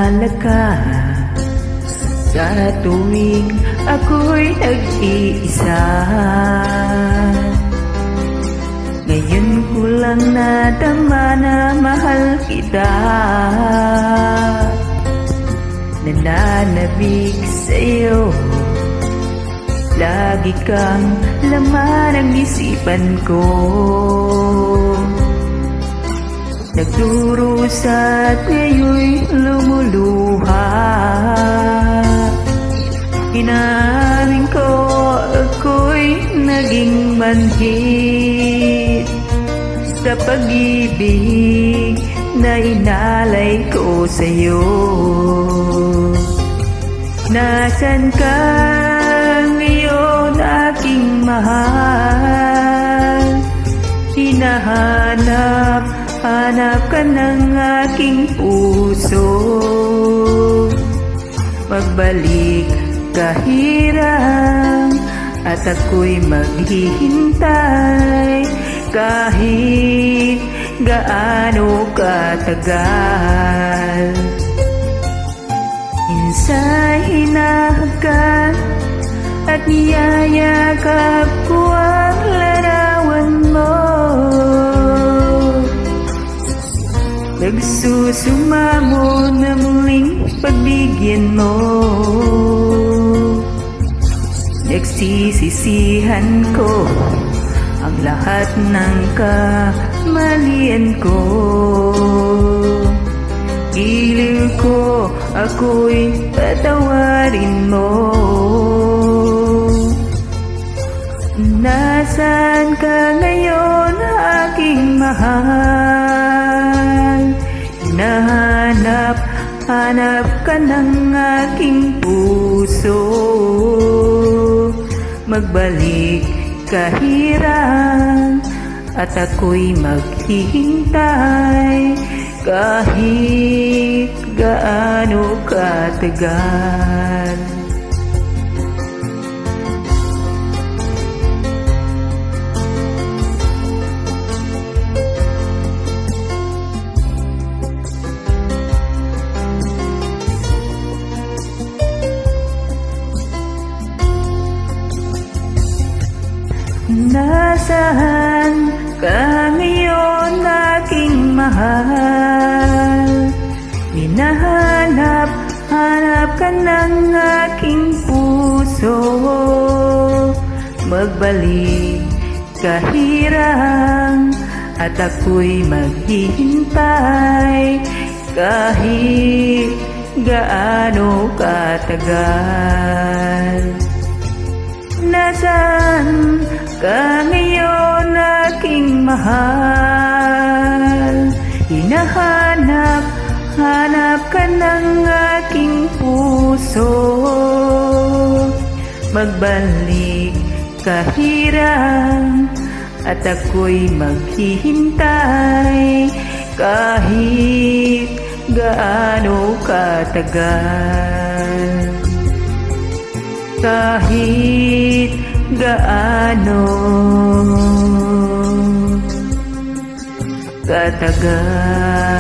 Naalala ka sa tuwing ako'y nag-iisa. Ngayon ko lang nadama na mahal kita. Nananabik sa'yo, lagi kang laman ng isipan ko. Nagdurusa't ngayon'y lumuluha. Inamin ko ako'y naging manhid sa pag-ibig na inalay ko sa'yo. Nasaan ka ngayon aking mahal? Hinahanap ka ng aking puso. Magbalik kahirang at ako'y maghihintay kahit gaano katagal. Minsan hinahagan at niyayakap ko ang larawan mo. Nagsusumamo na muling pagbigyan mo. Nagsisisihan ko ang lahat ng kamalian ko. Giliw ko ako'y patawarin mo. Nasaan ka ngayon aking mahal? Hinahanap ka ng aking puso. Magbalik kahirang at ako'y maghihintay kahit gaano katagal. Nasaan ka ngayon aking mahal? Hinahanap ka ng aking puso. Magbalik kahirang at ako'y maghihintay kahit gaano katagal. Nasaan ka ngayon aking mahal? Hinahanap ka ng aking puso. Magbalik kahirang at ako'y maghihintay kahit gaano katagal. Kahit gaano katagal.